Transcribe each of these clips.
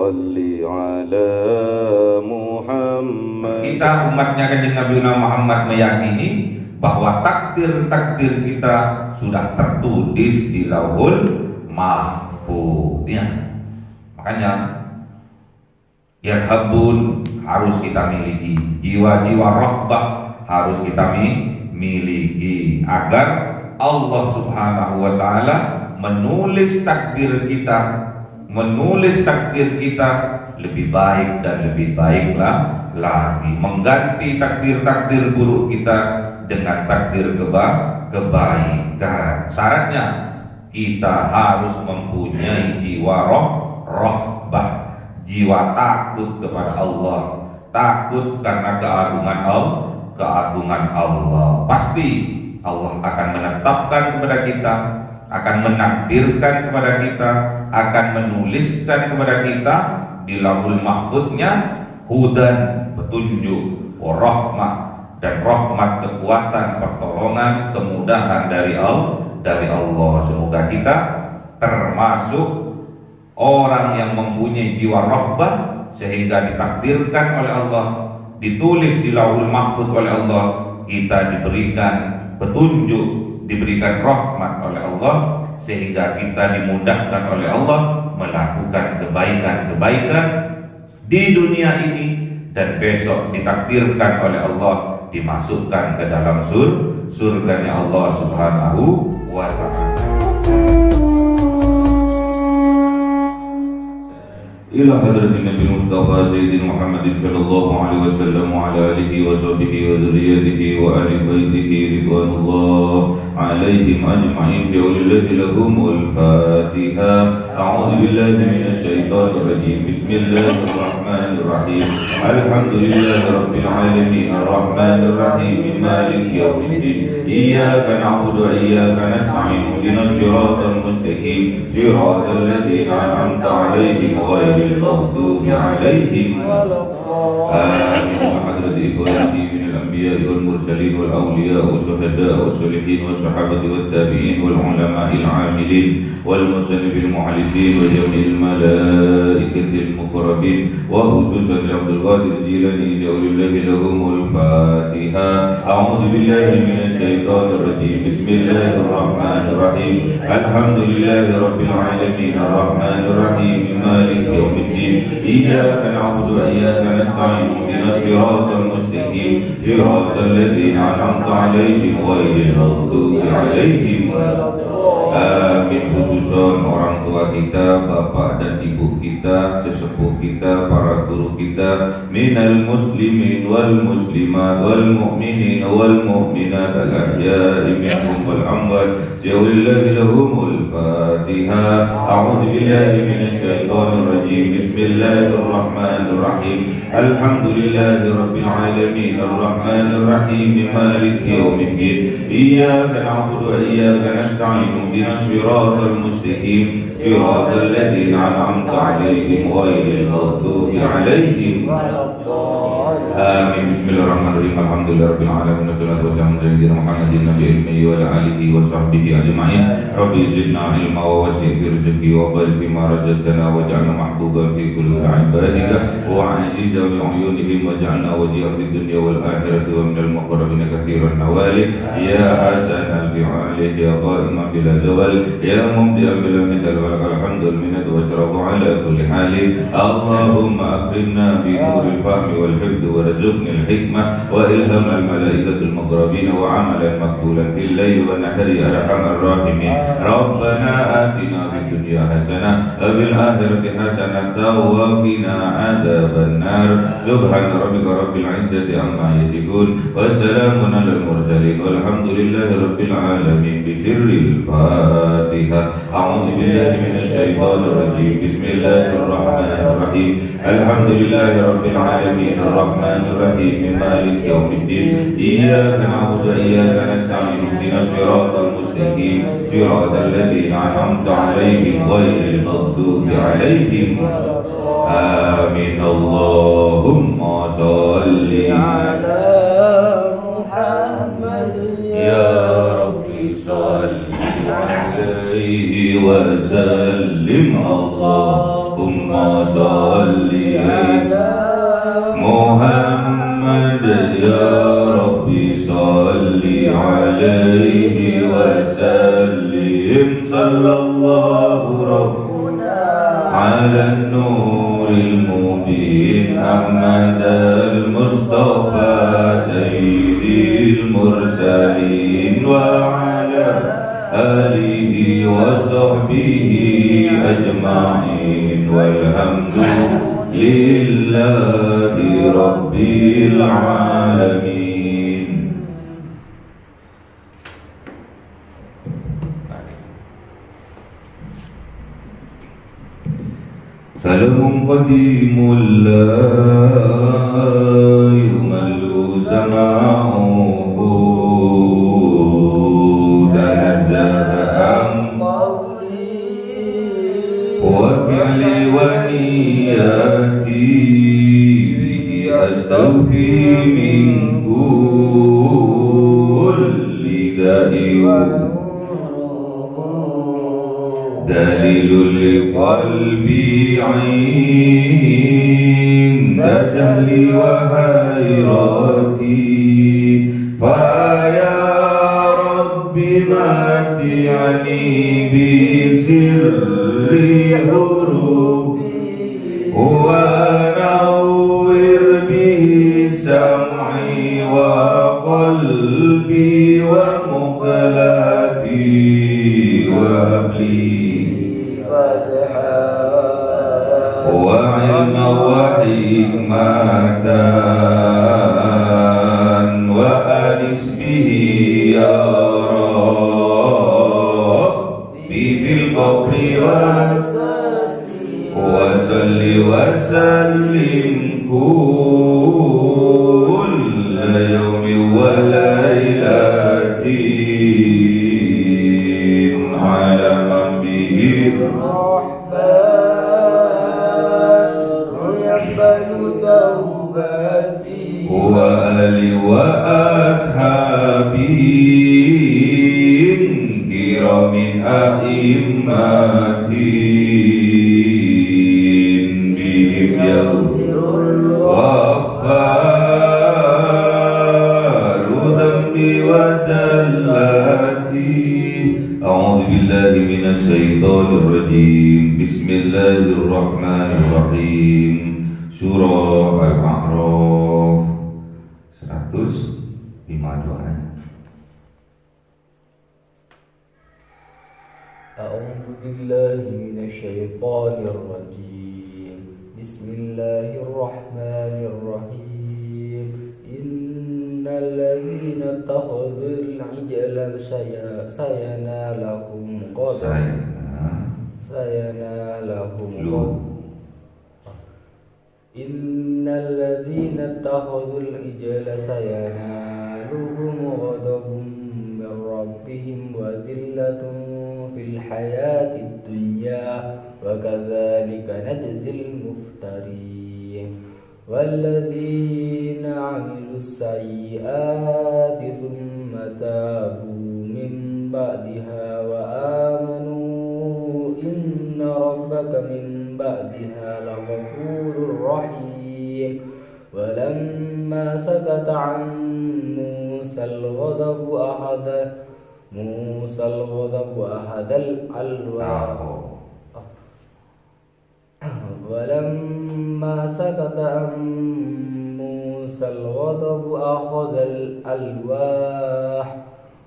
salli ala Muhammad. Kita umatnya Kanjeng Nabi Muhammad meyakini bahwa takdir-takdir kita sudah tertulis di Lauhul Mahfuz ya. Makanya yarhabun harus kita miliki, jiwa-jiwa rahbah harus kita miliki agar Allah Subhanahu wa taala menulis takdir kita lebih baik dan lebih baiklah lagi, mengganti takdir-takdir buruk kita dengan takdir kebaikan. Syaratnya kita harus mempunyai jiwa rahbah, jiwa takut kepada Allah, takut karena keagungan Allah. Pasti Allah akan menetapkan kepada kita, akan menakdirkan kepada kita, akan menuliskan kepada kita di Lauhul Mahfuznya hudan, petunjuk, warahmah, dan rahmat, kekuatan, pertolongan, kemudahan dari Allah. Semoga kita termasuk orang yang mempunyai jiwa rahbah sehingga ditakdirkan oleh Allah, ditulis di Lauhul Mahfuz oleh Allah, kita diberikan petunjuk, diberikan rahmat oleh Allah, sehingga kita dimudahkan oleh Allah melakukan kebaikan-kebaikan di dunia ini, dan besok ditakdirkan oleh Allah dimasukkan ke dalam surganya Allah Subhanahu wa ta'ala. Ila hadratin Nabi Mustafa Sayyidina Muhammadin sallallahu alaihi wasallam wa ala alihi wa sahbihi wa dzurriyyatihi wa ahli baitihi ridwanullah alaihim ajma'in. Jawlillahi lahumul Fatiha. A'udzu billahi minasy syaithanir rajim. Bismillahirrahmanirrahim. Alhamdulillahi rabbil alamin arrahmanir rahim maliki yaumiddin. Iyyaka na'budu wa iyyaka nasta'in. Ihdinas siratal mustaqim. Siratal ladzina an'amta 'alaihim المغضوب عليهم ولا الضالين. وحضرة إخواني من الأنبياء والمرسلين والأولياء والشهداء والصالحين والصحابة والتابعين والعلماء العاملين والمصنف المعلمين وجميع الملائكة المقربين وخصوصا عبد القادر الجيلاني جعل لهم الفاتحة. أعوذ بالله من الشيطان الرجيم. بسم الله الرحمن الرحيم. الحمد لله رب العالمين الرحمن الرحيم مالك يوم الدين. إياك نعبد وإياك نستعين. اهدنا الصراط المستقيم صراط الذين أنعمت عليهم غير المغضوب عليهم ولا الضالين. Khususon orang tua kita, bapak dan ibu kita, sesepuh kita, para guru kita, minal muslimin wal muslimat wal mu'minin wal mu'minat al ahya'i minhum wal amwat. Jawlillahi lahumul Fatiha. A'udzu billahi minasy syaithanir rajim. Bismillahirrahmanirrahim. Alhamdulillahi rabbil alamin arrahmanir rahim maliki yaumiddin. Iyyaka na'budu wa iyyaka nasta'in. Ihdinas siratal mustaqim siratal ladzina an'amta 'alaihim ghairil maghdubi 'alaihim waladdallin. Amin. Bismillahirrahmanirrahim. Alhamdulillahirabbil alamin wassalatu wassalamu ala sayyidina Muhammadin nabiyil ummi wa ala alihi wa sahbihi ajma'in. Rabbi zidna ilma wa wasi' fi rizqi wa barik bima razaqtana waj'alna mahbuban fi qulubi 'ibadika wa 'aziza bi 'uyunihim waj'alna wajhi'a fid dunya wal akhirati wa minal muqarrabin katsiran nawali ya hasanal fi'ali ya qa'iman bila zawal ya mumti'an bila mithal wa lakal hamdul minnatu wa syarafu ala kulli halin. Allahumma akrimna bi nuril fahmi wal hifdhi warzuqna al hikmah wa ilhama al malaikatul muqarrabin wa amalan maqbulan bil layli wa nahari arhamar rahimin. Rabbana atina fid dunya hasanah wa fil akhirati hasanah wa qina adzaban nar. Subhana rabbika rabbil izzati amma yasifun wa salamun alal mursalin walhamdulillahi rabbil alamin. Bisirril Fatiha. A'udzu billahi minasy syaithanir rajim. Bismillahirrahmanirrahim. Alhamdulillahi rabbil alamin arrahmanir rahim maliki yaumiddin. Iyyaka na'budu wa iyyaka nasta'in. Ihdinas siratal mustaqim siratal ladzina an'amta 'alaihim ghairil maghdubi 'alaihim amin. Allahumma shalli ala Muhammad ya rabbi shalli alaihi wa sallim. Allahumma salli ala Muhammad ya Rabbi salli alaihi wa sallim sallallahu rabbuna ala nuril mubin Ahmad al-Mustafa sayyidil mursalin wa ala alihi wa sahbihi ajma'in walhamdu lillahi rabbil alamin. Salam qadimul la yumallu sama'uhu tanazzaha wa fi'li wa niyati bihi astawfi min kulli da'i dalilul qalbi 'inda jahli wa hayrati fa ya rabbi mati'ani bi sirri hurufi wa nawwir bihi sam'i wa qalbi wa muqallati wa habli وعلما وحكمة وأنس به يا ربي في القبر وصل وسلم كل يوم وليلة على من به وآل وأصحابه كرام أئمة بهم يغفر الغفار ذنبي وزلاتي. أعوذ بالله من الشيطان الرجيم. بسم الله الرحمن الرحيم. Surah Al-A'raf 152. A'udzu billahi minasy syaithanir rajim. Bismillahirrahmanirrahim. Innal ladzina takhadzul ijla sayanalahum qadam Innal ladzina takhadzul ijla sayanaluhum ghadabun min rabbihim wa dhillatun fil hayatid dunya wa kadzalika najzil muftarin. Walladzina 'amilus sayyi'ati thumma tabu min ba'diha wa amanu inna rabbaka min ba'diha laghafurur rahim. Walamma sakata 'an Musal ghadabu ahadal alwah Walamma sakata 'an Musal ghadabu ahadal alwah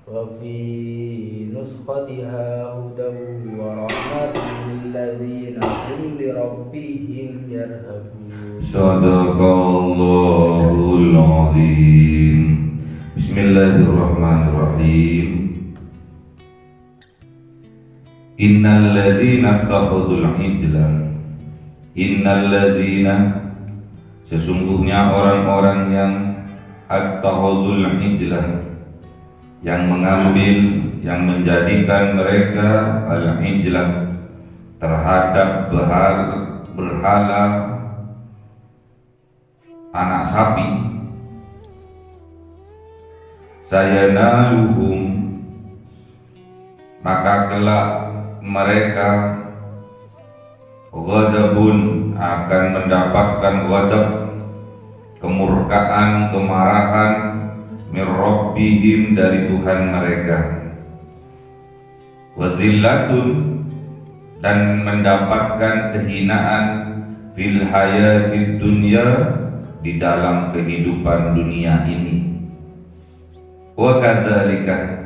wa fi nuskhatiha hudaw wa rahmatun lilladzina hum li rabbihim yarhabun. Sadaqallahul azim. Bismillahirrahmanirrahim. Innal ladzina takhudul ijla. Innal ladzina, sesungguhnya orang-orang yang attakhudul ijla, yang mengambil, yang menjadikan mereka al-ijlah terhadap berhala anak sapi, sayanaluhum, maka kelak mereka ghadabun akan mendapatkan ghadab, kemurkaan, kemarahan, mir rabbihim dari Tuhan mereka, wa dhillatun dan mendapatkan kehinaan fil hayatid dunya di dalam kehidupan dunia ini. Wa kadzalika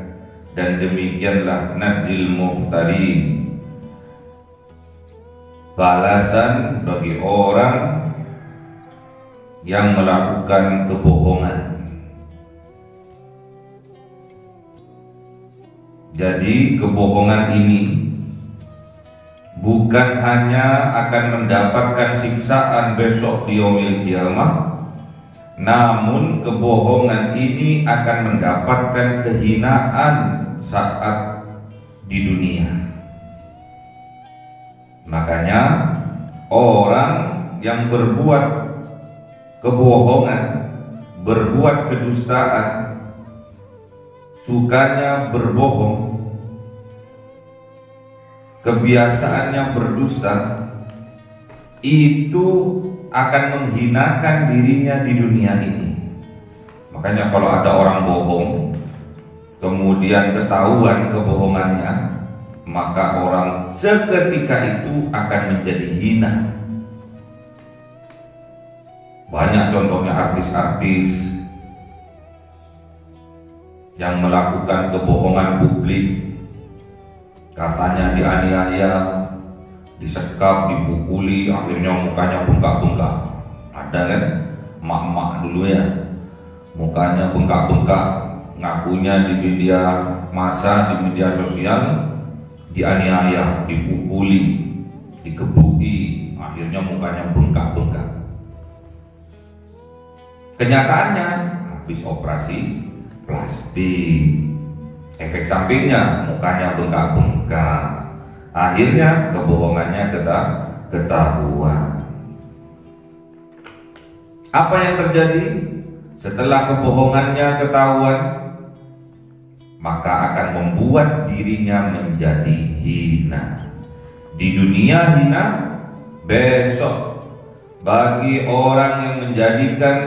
dan demikianlah najil muftarin, balasan bagi orang yang melakukan kebohongan. Jadi kebohongan ini bukan hanya akan mendapatkan siksaan besok di yaumil qiyamah, namun kebohongan ini akan mendapatkan kehinaan saat di dunia. Makanya orang yang berbuat kebohongan, berbuat kedustaan, sukanya berbohong, kebiasaannya berdusta, itu akan menghinakan dirinya di dunia ini. Makanya kalau ada orang bohong kemudian ketahuan kebohongannya, maka orang seketika itu akan menjadi hina. Banyak contohnya artis-artis yang melakukan kebohongan publik, katanya dianiaya, disekap, dipukuli, akhirnya mukanya bengkak-bengkak. Ada kan emak-emak dulu ya, mukanya bengkak-bengkak, ngakunya di media massa, di media sosial, dianiaya, dipukuli, dikebuki, akhirnya mukanya bengkak-bengkak. Kenyataannya habis operasi plastik, efek sampingnya mukanya bengkak-bengkak, akhirnya kebohongannya ketahuan. Apa yang terjadi setelah kebohongannya ketahuan? Maka akan membuat dirinya menjadi hina. Di dunia hina, besok bagi orang yang menjadikan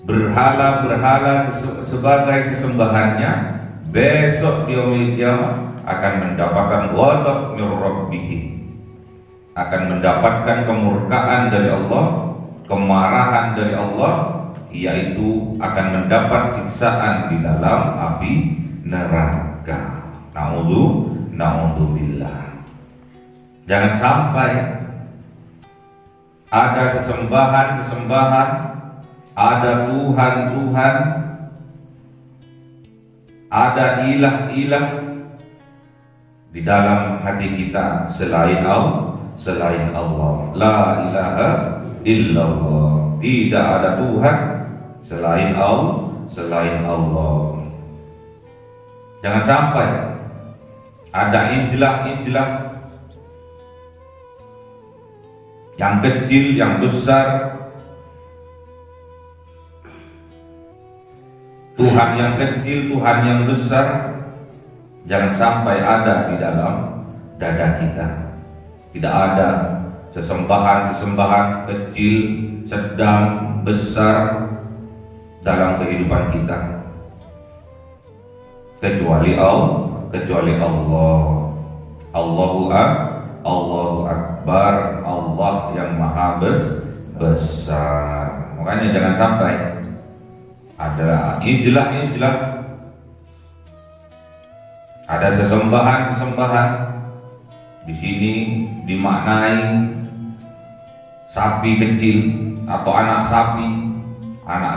berhala-berhala sebagai sesembahannya, besok di yaumil qiyamah akan mendapatkan ghadab min rabbih, akan mendapatkan kemurkaan dari Allah, kemarahan dari Allah, yaitu akan mendapat siksaan di dalam api neraka. Na'udzubillah. Jangan sampai ada sesembahan-sesembahan, ada Tuhan-Tuhan, ada ilah-ilah di dalam hati kita selain Allah. La ilaha illallah. Tidak ada Tuhan selain Allah. Jangan sampai ada injilah-injilah yang kecil, yang besar, Tuhan yang kecil, Tuhan yang besar, jangan sampai ada di dalam dada kita. Tidak ada sesembahan-sesembahan kecil, sedang, besar dalam kehidupan kita, kecuali Allah. Allahu Akbar, Allah yang maha besar. Makanya jangan sampai ada injilah-injilah, ada sesembahan-sesembahan. Di sini dimaknai sapi kecil atau anak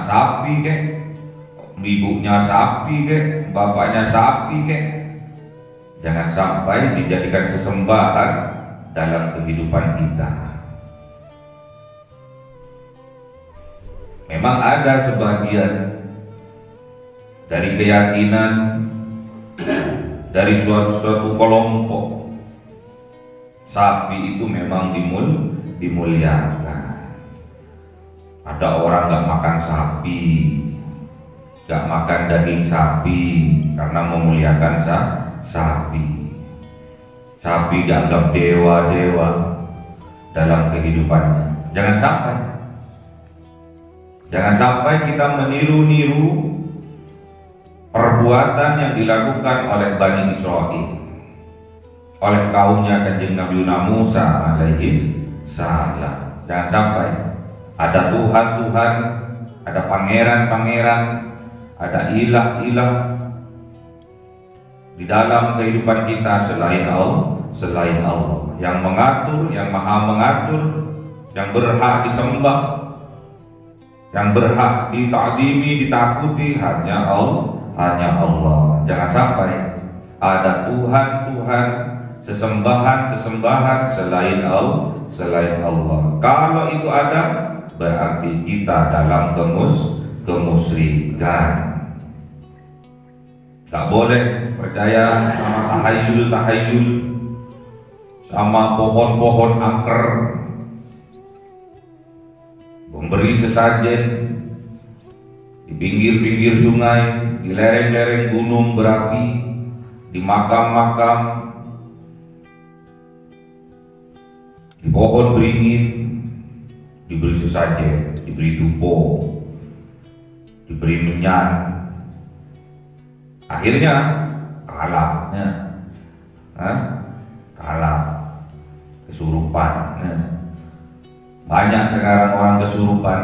sapi kek, ibunya sapi kek, bapaknya sapi kek. Jangan sampai dijadikan sesembahan dalam kehidupan kita. Memang ada sebagian dari keyakinan dari suatu kelompok, sapi itu memang dimuliakan. Ada orang gak makan sapi, gak makan daging sapi karena memuliakan sapi. Sapi dianggap dewa-dewa, dalam kehidupannya. Jangan sampai kita meniru-niru perbuatan yang dilakukan oleh Bani Israil, oleh kaumnya Kanjeng Nabi Musa alaihi salam. Jangan sampai ada Tuhan-Tuhan, ada pangeran-pangeran, ada ilah-ilah di dalam kehidupan kita selain Allah yang mengatur, yang maha mengatur, yang berhak disembah, yang berhak ditakdimi, ditakuti hanya Allah. Jangan sampai ada Tuhan-Tuhan, sesembahan selain Allah. Kalau itu ada, berarti kita dalam kemusyrikan. Tak boleh percaya sama tahayul, sama pohon-pohon angker, memberi sesajen di pinggir-pinggir sungai, di lereng-lereng gunung berapi, di makam-makam, di pohon beringin, diberi sesajen, diberi dupo, diberi minyak. Akhirnya kalah kesurupan. Banyak sekarang orang kesurupan.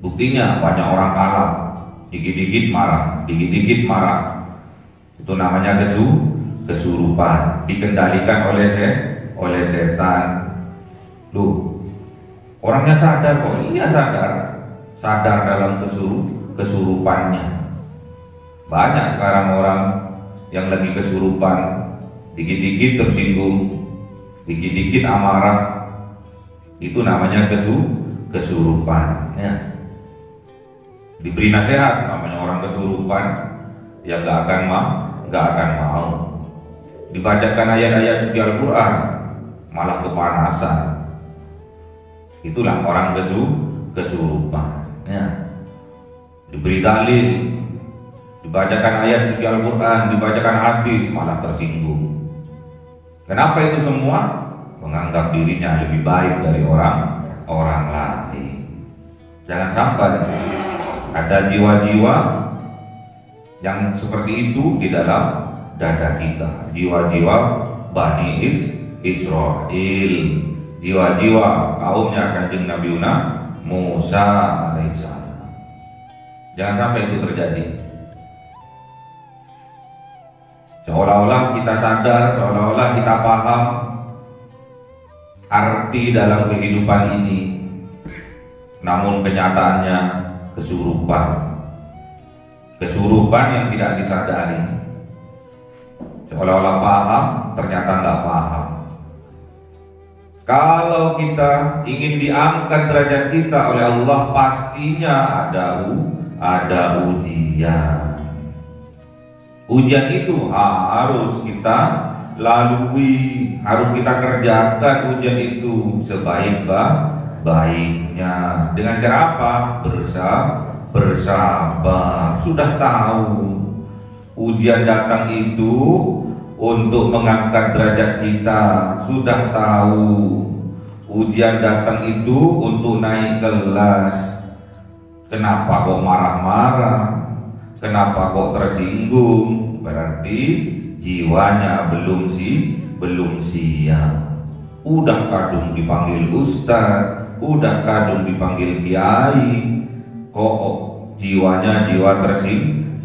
Buktinya banyak orang kalah, dikit-dikit marah. Itu namanya kesurupan, dikendalikan oleh setan. Loh, orangnya sadar kok? Iya sadar dalam kesurupannya. Banyak sekarang orang yang lagi kesurupan, dikit-dikit tersinggung, dikit-dikit amarah. Itu namanya kesurupan. Ya. Diberi nasihat, namanya orang kesurupan, ya gak akan mau. Dibacakan ayat-ayat suci Al-Quran, malah kepanasan. Itulah orang kesurupan. Ya. Diberi dalil, dibacakan ayat suci Al-Quran, dibacakan hadis, malah tersinggung. Kenapa itu semua? Menganggap dirinya lebih baik dari orang lain. Jangan sampai ada jiwa-jiwa yang seperti itu di dalam dada kita. Jiwa-jiwa Bani Israil, jiwa-jiwa kaumnya Kanjeng Nabi Musa alaihissalam. Jangan sampai itu terjadi. Seolah-olah kita sadar, seolah-olah kita paham arti dalam kehidupan ini, namun kenyataannya kesurupan yang tidak disadari. Seolah-olah paham, ternyata nggak paham. Kalau kita ingin diangkat derajat kita oleh Allah, pastinya ada ujian. Ujian itu harus kita lalui, harus kita kerjakan ujian itu sebaik-baiknya. Dengan cara apa? Bersabar. Sudah tahu ujian datang itu untuk mengangkat derajat kita. Sudah tahu ujian datang itu untuk naik kelas. Kenapa kok marah-marah? Kenapa kok tersinggung? Berarti jiwanya belum siap. Udah kadung dipanggil ustaz, udah kadung dipanggil kiai, kok jiwanya jiwa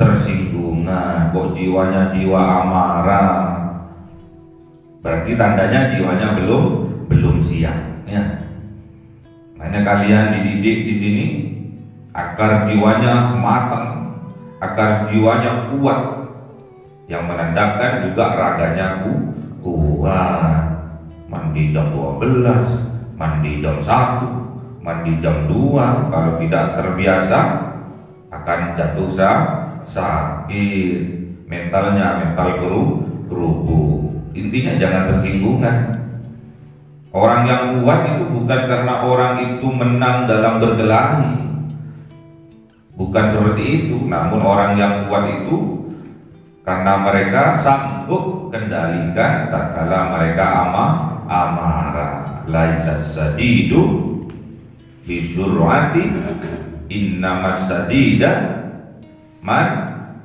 tersinggungan, kok jiwanya jiwa amarah. Berarti tandanya jiwanya belum siap. Ya. Makanya kalian dididik di sini agar jiwanya matang, agar jiwanya kuat, yang menandakan juga raganya kuat. Mandi jam 12, mandi jam 1, mandi jam 2. Kalau tidak terbiasa akan jatuh sakit. Mental kerubuh. Intinya jangan tersinggungan. Orang yang kuat itu bukan karena orang itu menang dalam berkelahi, bukan seperti itu. Namun orang yang kuat itu karena mereka sanggup kendalikan tatkala mereka amarah. Laisa sadidu bisur'ati innamas sadida man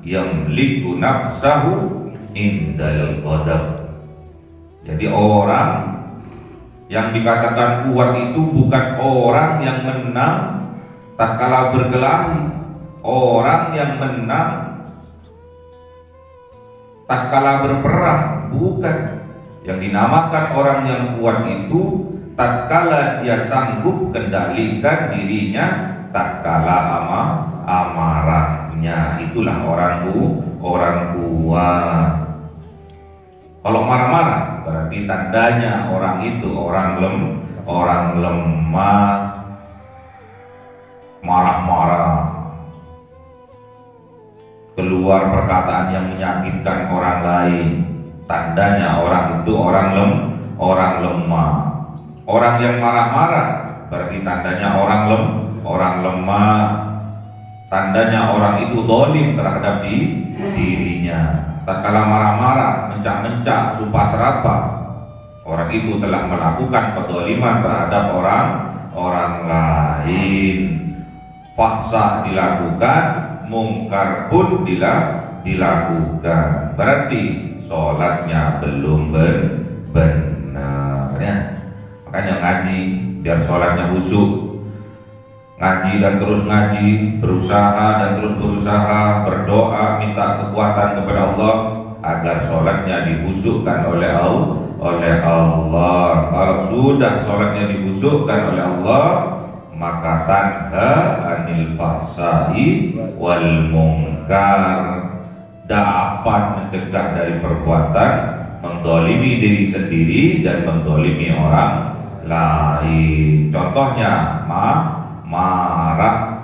yamliku nafsahu indal ghadab. Jadi orang yang dikatakan kuat itu bukan orang yang menang tatkala berkelahi, orang yang menang tatkala berperang, bukan. Yang dinamakan orang yang kuat itu tatkala dia sanggup kendalikan dirinya tatkala amarahnya, itulah orang kuat. Kalau marah-marah berarti tandanya orang itu orang lemah, marah-marah, keluar perkataan yang menyakitkan orang lain, tandanya orang itu orang lemah. Orang yang marah-marah berarti tandanya orang lemah, tandanya orang itu zalim terhadap dirinya. Tatkala marah-marah, mencak-mencak, sumpah serapah, orang itu telah melakukan kezaliman terhadap orang lain. Fahsya dilakukan, mungkar pun dilakukan. Berarti sholatnya belum benar, ya. Makanya ngaji biar sholatnya khusyuk. Ngaji dan terus ngaji, berusaha dan terus berusaha, berdoa, minta kekuatan kepada Allah agar sholatnya dikhusyukkan oleh Allah. Kalau sudah sholatnya dikhusyukkan oleh Allah, maka tanha anil fahsai wal munkar, dapat mencegah dari perbuatan mendolimi diri sendiri dan mendolimi orang lain. Contohnya marah,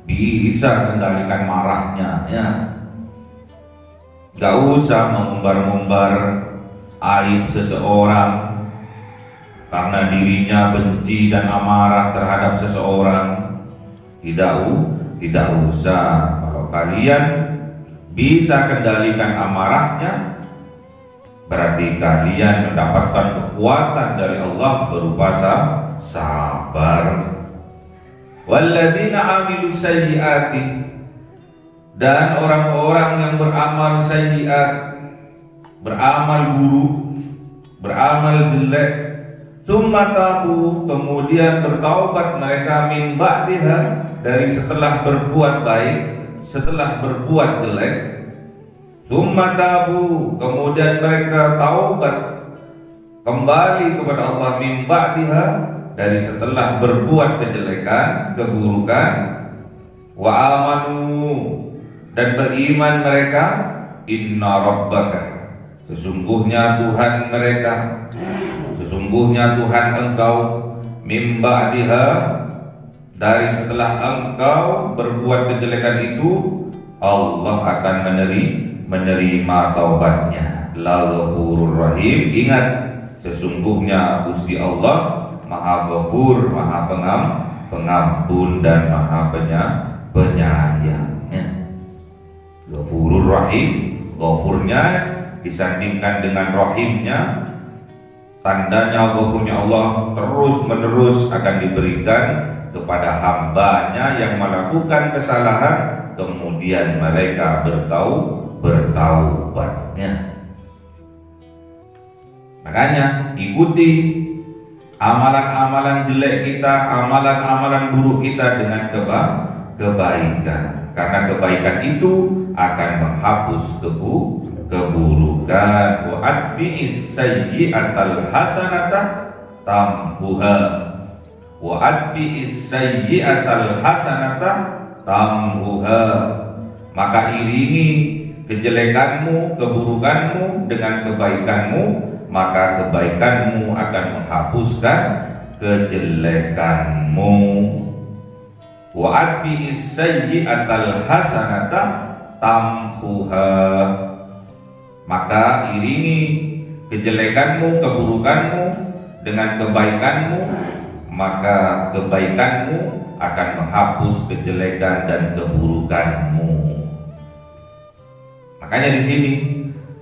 bisa kendalikan marahnya, ya. Gak usah mengumbar-ngumbar aib seseorang karena dirinya benci dan amarah terhadap seseorang. Tidak usah. Kalau kalian bisa kendalikan amarahnya, berarti kalian mendapatkan kekuatan dari Allah berupa sabar. Walladzina amilu sayyiati, dan orang-orang yang beramal sayyiat, beramal buruk, beramal jelek, tsumma tabu, kemudian bertaubat mereka min ba'diha, dari setelah berbuat baik, setelah berbuat jelek, tsumma tabu, kemudian mereka taubat kembali kepada Allah min ba'diha, dari setelah berbuat kejelekan, keburukan, wa amanu, dan beriman mereka, inna rabbaka, sesungguhnya Tuhan mereka, sesungguhnya Tuhan engkau, min ba'diha, dari setelah engkau berbuat kejelekan itu, Allah akan menerima taubatnya. La ghafurur rahim. Ingat, sesungguhnya Gusti Allah Maha Ghafur, Maha Pengampun dan Maha Penyayang. Ghafurur Rahim, Ghafurnya disandingkan dengan Rahimnya, tandanya Ghafurnya Allah terus menerus akan diberikan kepada hambanya yang melakukan kesalahan, kemudian mereka bertaubatnya. Makanya ikuti amalan-amalan jelek kita, amalan-amalan buruk kita dengan kebaikan, karena kebaikan itu akan menghapus keburukan. Wa atbi'is sayyi'atal hasanata tamhuha, wa atbi'is sayyi'atal hasanata tamhuha, maka iringi kejelekanmu, keburukanmu dengan kebaikanmu, maka kebaikanmu akan menghapuskan kejelekanmu. Wa atbi'is sayyi'atal hasanata tamhuha, maka iringi kejelekanmu, keburukanmu dengan kebaikanmu, maka kebaikanmu akan menghapus kejelekan dan keburukanmu. Makanya di sini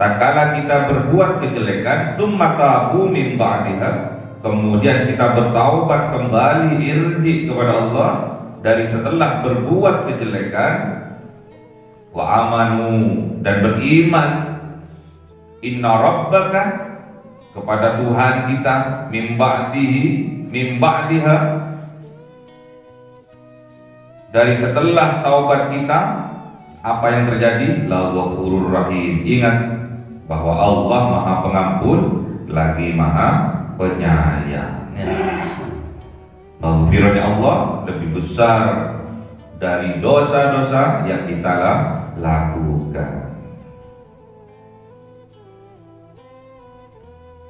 tatkala kita berbuat kejelekan, tsumma tabu min ba'diha, kemudian kita bertaubat kembali irji kepada Allah dari setelah berbuat kejelekan, wa amanu, dan beriman, inna rabbaka, kepada Tuhan kita, min ba'diha, dari setelah taubat kita, apa yang terjadi? La ghafurur rahim. Ingat bahwa Allah Maha Pengampun lagi Maha Penyayang. Maghfirahnya Allah lebih besar dari dosa-dosa yang kita lakukan.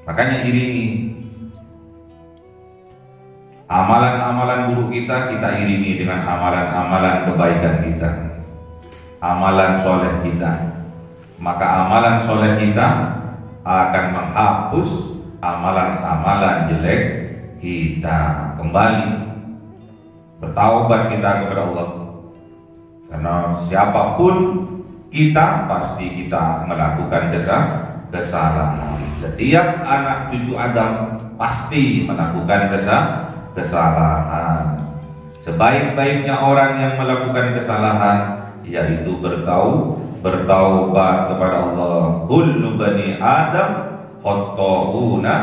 Makanya iringi amalan-amalan buruk kita iringi dengan amalan-amalan kebaikan kita, amalan soleh kita. Maka amalan soleh kita akan menghapus amalan-amalan jelek kita. Kembali bertaubat kita kepada Allah, karena siapapun kita pasti kita melakukan kesalahan. Setiap anak cucu Adam pasti melakukan kesalahan. Sebaik-baiknya orang yang melakukan kesalahan yaitu bertaubat kepada Allah. Kullu bani Adam khata'una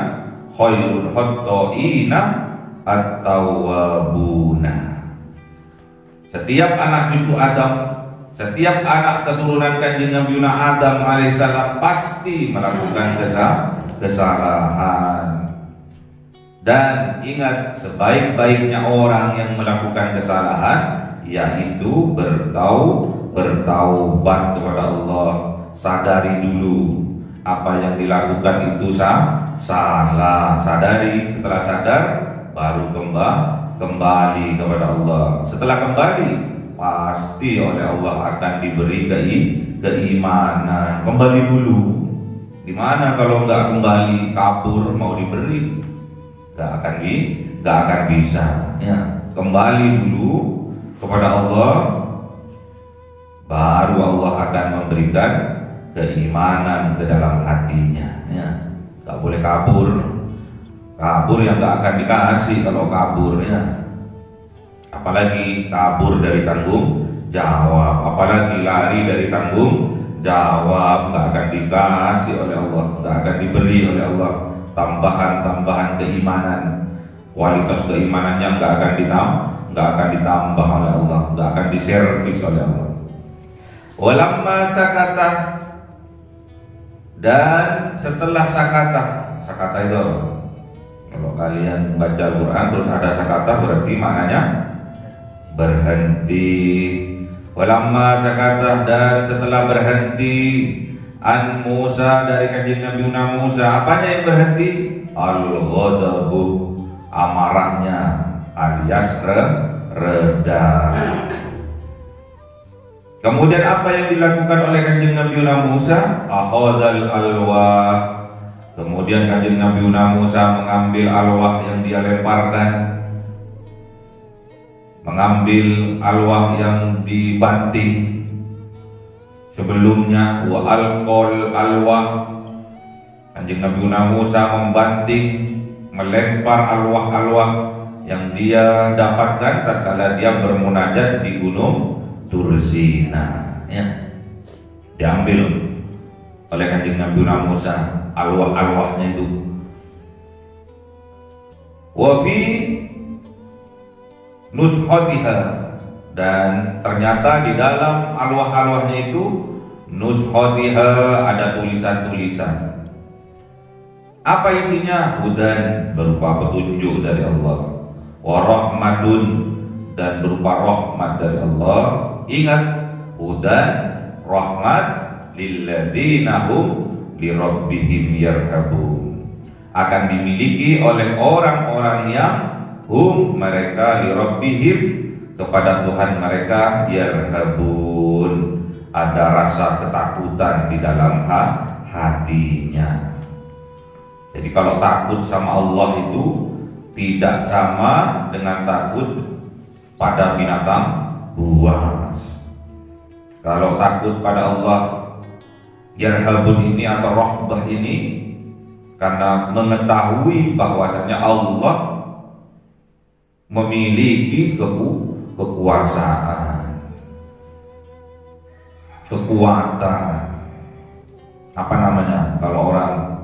khairul khata'ina at-tawwabuna. Setiap anak cucu Adam, setiap anak keturunan Kanjeng Nabi Adam alaihissalam pasti melakukan kesalahan. Dan ingat, sebaik-baiknya orang yang melakukan kesalahan yaitu bertaubat kepada Allah. Sadari dulu apa yang dilakukan itu salah. Sadari, setelah sadar baru kembali kepada Allah. Setelah kembali pasti oleh Allah akan diberi keimanan. Kembali dulu. Gimana kalau nggak kembali, kabur mau diberi? Nggak akan bisa. Ya, kembali dulu kepada Allah, baru Allah akan memberikan keimanan ke dalam hatinya. Ya, nggak boleh kabur. Kabur yang nggak akan dikasih kalau kabur. Ya. Apalagi kabur dari tanggung jawab, apalagi lari dari tanggung jawab, nggak akan dikasih oleh Allah, nggak akan diberi oleh Allah tambahan keimanan. Kualitas keimanannya nggak akan ditambah oleh Allah, nggak akan diservis oleh Allah. Walamma sakata, dan setelah sakata itu, kalau kalian baca Al-Quran terus ada sakata berarti maknanya berhenti. Walamma sakata, dan setelah berhenti, an Musa, dari Kanjeng Nabi Musa, apanya yang berhenti? Al-ghadabu, amarahnya, alias reda. Kemudian apa yang dilakukan oleh Kanjeng Nabi Musa? Akhadhal alwah, kemudian Kanjeng Nabi Musa mengambil alwah yang dia lemparkan, mengambil alwah yang dibanting sebelumnya. Wa alqol alwah, Kanjeng Nabi Musa membanting, melempar alwah-alwah yang dia dapatkan tatkala dia bermunajat di gunung Turzina. Ya, diambil oleh Kanjeng Nabi Musa alwah-alwahnya itu. Wa fi nushatiha, dan ternyata di dalam alwah-alwahnya itu, nushatiha, ada tulisan-tulisan. Apa isinya? Hudan, berupa petunjuk dari Allah. Wa rahmatun, dan berupa rahmat dari Allah. Ingat, hudan, rahmat, lilladzina hum lirabbihim yarhabun, akan dimiliki oleh orang-orang yang mereka lirabbihim, kepada Tuhan mereka, yarhabun, ada rasa ketakutan di dalam hatinya. Jadi kalau takut sama Allah itu tidak sama dengan takut pada binatang buas. Kalau takut pada Allah Yarhabun ini atau rohbah ini karena mengetahui bahwasanya Allah memiliki kekuasaan, kekuatan. Apa namanya kalau orang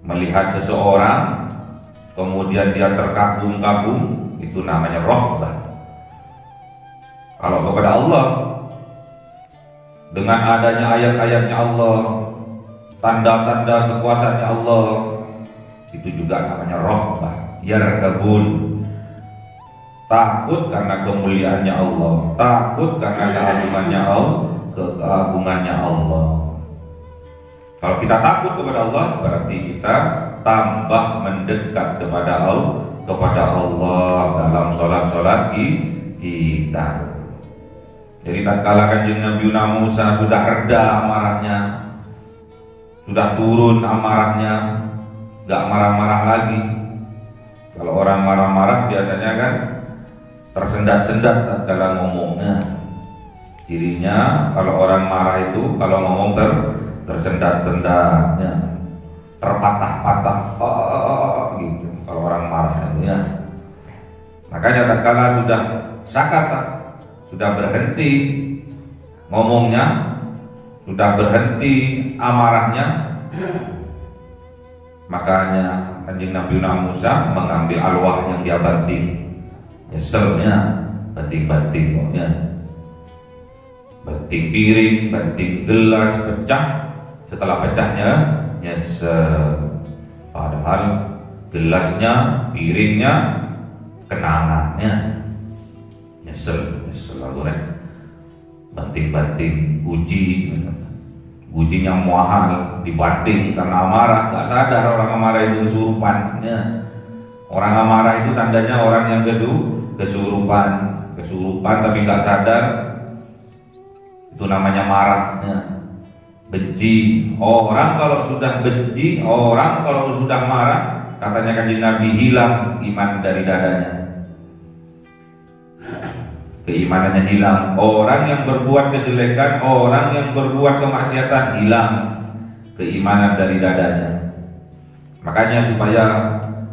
melihat seseorang kemudian dia terkagum-kagum, itu namanya rohbah. Kalau kepada Allah, dengan adanya ayat-ayatnya Allah, tanda-tanda kekuasaannya Allah, itu juga namanya rohbah. Yarhabun, takut karena kemuliaannya Allah, takut karena keagungannya Allah. Kalau kita takut kepada Allah, berarti kita tambah mendekat kepada Allah dalam sholat kita. Jadi tatkala Kanjeng Nabi Musa sudah reda amarahnya, sudah turun amarahnya, gak marah-marah lagi. Kalau orang marah-marah biasanya kan tersendat-sendat tatkala ngomongnya. Cirinya kalau orang marah itu kalau ngomong tersendat-sendatnya, terpatah-patah, gitu. Kalau orang marah ya. Makanya tatkala sudah sakata, sudah berhenti ngomongnya, sudah berhenti amarahnya, makanya Kanjeng Nabi Musa mengambil alwah yang dia banting, nyeselnya banting-banting, banting piring, banting gelas, pecah. Setelah pecahnya nyesel, padahal gelasnya, piringnya, kenangannya, nyesel lalu banting-banting gujinya mahal, dibanting karena amarah. Gak sadar orang amarah itu kesurupan. Orang amarah itu tandanya orang yang kesurupan tapi gak sadar, itu namanya marah. Benci orang kalau sudah benci, orang kalau sudah marah, katanya Kanjeng Nabi, hilang iman dari dadanya, keimanannya hilang. Orang yang berbuat kejelekan, orang yang berbuat kemaksiatan, hilang keimanan dari dadanya. Makanya supaya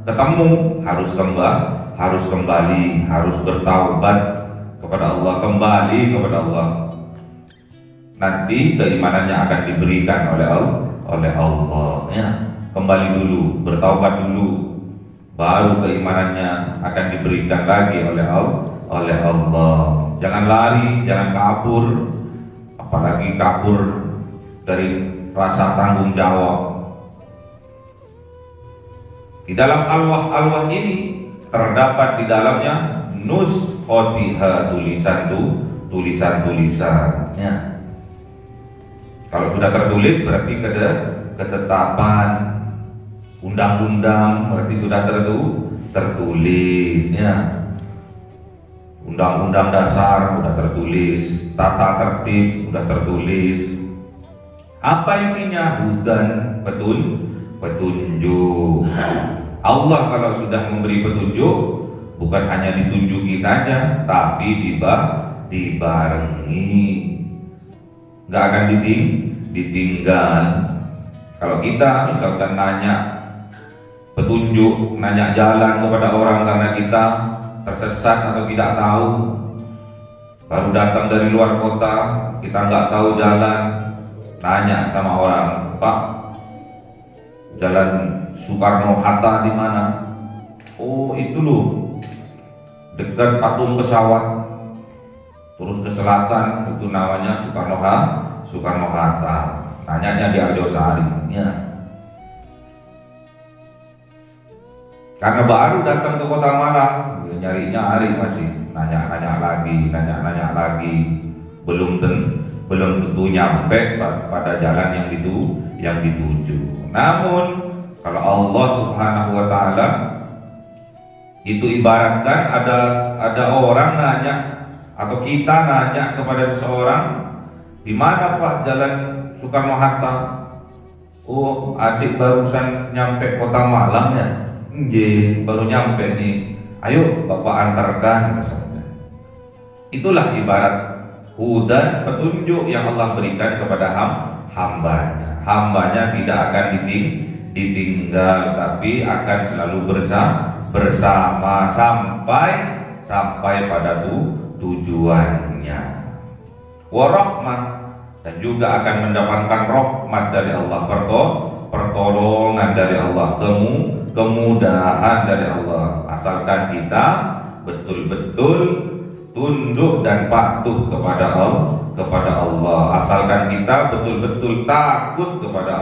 ketemu harus kembali, harus bertaubat kepada Allah, kembali kepada Allah. Nanti keimanannya akan diberikan oleh Allah. Kembali dulu, bertaubat dulu, baru keimanannya akan diberikan lagi oleh Allah. Jangan lari, jangan kabur, apalagi kabur dari rasa tanggung jawab. Di dalam alwah ini terdapat di dalamnya nuskhotiha, tulisan-tulisannya. Kalau sudah tertulis berarti ketetapan undang-undang, berarti sudah tertulisnya. Undang-undang dasar sudah tertulis, tata tertib sudah tertulis. Apa isinya? Hudan, petunjuk. Allah kalau sudah memberi petunjuk, bukan hanya ditunjuki saja, tapi dibarengi. Gak akan ditinggal. Kalau kita misalkan nanya petunjuk, nanya jalan kepada orang karena kita tersesat atau tidak tahu, baru datang dari luar kota, kita nggak tahu jalan, nanya sama orang, Pak, jalan Soekarno-Hatta di mana? Oh itu loh, dekat patung pesawat, terus ke selatan, itu namanya Soekarno-Hatta. Nanyanya di Arjosari. Karena baru datang ke Kota Malang, nyarinya hari masih nanya lagi, belum tentu nyampe pada jalan yang dituju. Namun kalau Allah Subhanahu wa taala itu ibaratkan ada orang nanya atau kita nanya kepada seseorang, di mana Pak jalan Soekarno-Hatta? Oh, adik barusan nyampe Kota Malang ya. Baru nyampe nih. Ayo Bapak antarkan misalnya. Itulah ibarat hudan, petunjuk yang Allah berikan kepada hambanya. Hambanya tidak akan ditinggal, tapi akan selalu bersama sampai pada tujuannya. Warahmah, dan juga akan mendapatkan rahmat dari Allah, pertolongan dari Allah, kemudahan dari Allah, asalkan kita betul-betul tunduk dan patuh kepada Allah, asalkan kita betul-betul takut kepada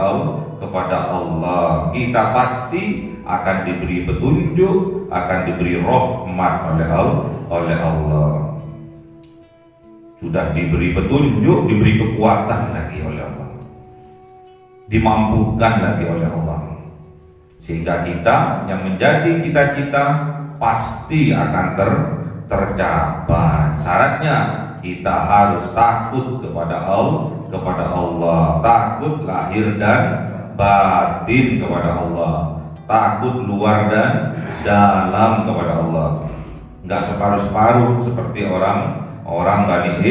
Allah, kita pasti akan diberi petunjuk, akan diberi rahmat oleh Allah. Sudah diberi petunjuk, diberi kekuatan lagi oleh Allah, dimampukan lagi oleh Allah, sehingga kita yang menjadi cita-cita pasti akan tercapai. Syaratnya kita harus takut kepada Allah, takut lahir dan batin kepada Allah, takut luar dan dalam kepada Allah. Enggak separuh-separuh seperti orang Bani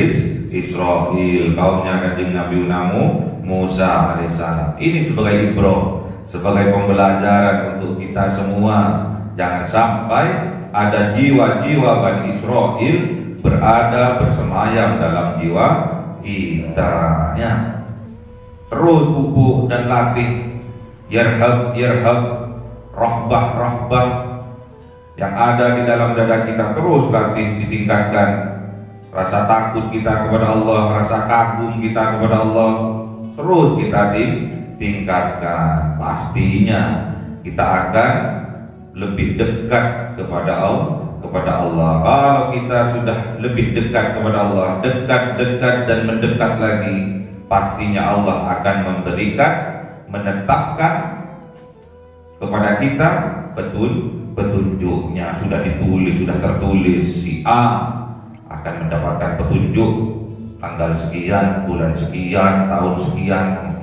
Israel, kaumnya Kanjeng Nabi Musa alaihissalam. Ini sebagai ibrah, sebagai pembelajaran untuk kita semua. Jangan sampai ada jiwa-jiwa Bani Israel berada bersemayam dalam jiwa kita, ya. Terus pupuk dan latih yarhab rahbah yang ada di dalam dada kita, terus latih, ditingkatkan. Rasa takut kita kepada Allah, rasa kagum kita kepada Allah, terus kita ditingkatkan. Pastinya kita akan lebih dekat kepada Allah. Kalau kita sudah lebih dekat kepada Allah, dekat dan mendekat lagi, pastinya Allah akan menetapkan kepada kita petunjuknya. Sudah tertulis, si A akan mendapatkan petunjuk tanggal sekian, bulan sekian, tahun sekian.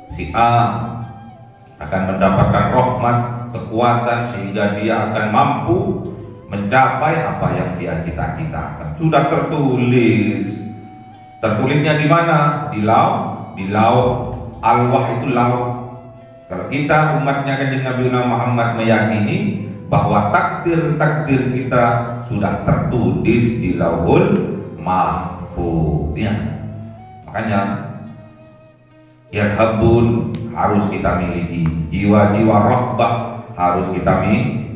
Si A akan mendapatkan rahmat, kekuatan, sehingga dia akan mampu mencapai apa yang dia cita-citakan. Sudah tertulis. Tertulisnya di mana? Di lauh. Alwah itu lauh. Kalau kita umatnya Kanjeng Nabi Muhammad meyakini bahwa takdir kita sudah tertulis di Lauhul Mahfuz, ya. Makanya yarhabun harus kita miliki, jiwa-jiwa rahbah harus kita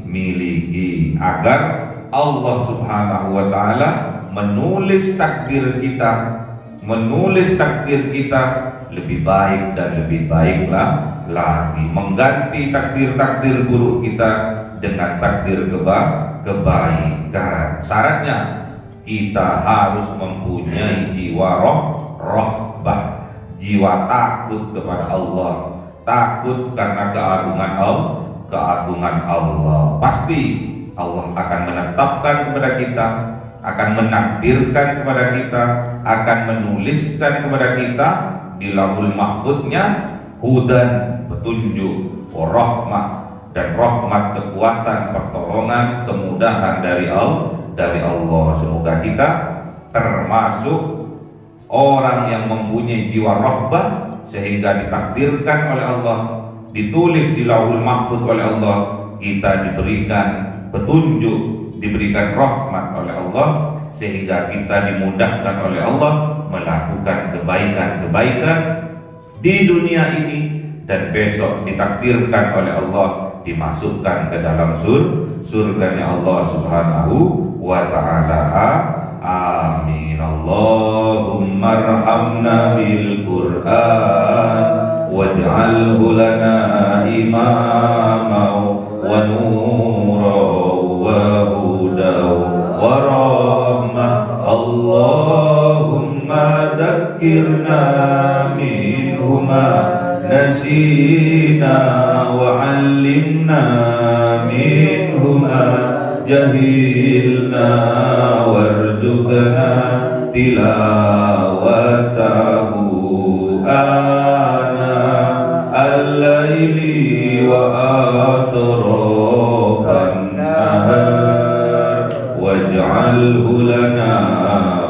miliki, agar Allah Subhanahu wa taala menulis takdir kita lebih baik dan lebih baiklah lagi, mengganti takdir buruk kita dengan takdir kebaikan. Syaratnya kita harus mempunyai jiwa rahbah, jiwa takut kepada Allah, takut karena keagungan Allah. Pasti Allah akan menetapkan kepada kita, akan menakdirkan kepada kita, akan menuliskan kepada kita di Lauhul Mahfuznya hudan, petunjuk, rahmah dan rahmat, kekuatan, pertolongan, kemudahan dari Allah. Semoga kita termasuk orang yang mempunyai jiwa rahbah, sehingga ditakdirkan oleh Allah, ditulis di Lauhul Mahfuz oleh Allah, kita diberikan petunjuk, diberikan rahmat oleh Allah, sehingga kita dimudahkan oleh Allah melakukan kebaikan di dunia ini, dan besok ditakdirkan oleh Allah dimasukkan ke dalam surganya Allah Subhanahu wa ta'ala. Amin. Allahumma arhamna bil Qur'an waj'alhu lana imama wa nura wa huda wa rahmah. Allahumma dhakkirna minhuma nasina wa 'allimna minhuma jahilna warzuqna tilawatahu ana al-laili wa atrafan nahar waj'alhu lana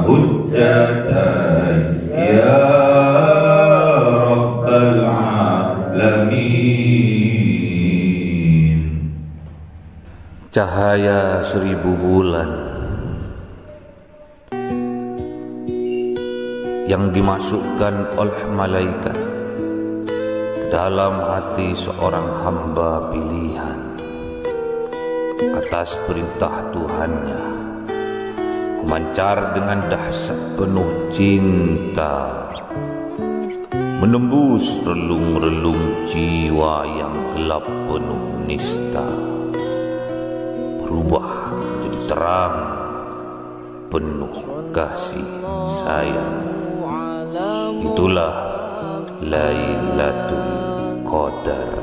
hujjatan ya Cahaya 1000 bulan yang dimasukkan oleh malaikat ke dalam hati seorang hamba pilihan atas perintah Tuhannya, memancar dengan dahsyat penuh cinta, menembus relung-relung jiwa yang gelap penuh nista, berubah menjadi terang penuh kasih sayang. Itulah Lailatul Qadar.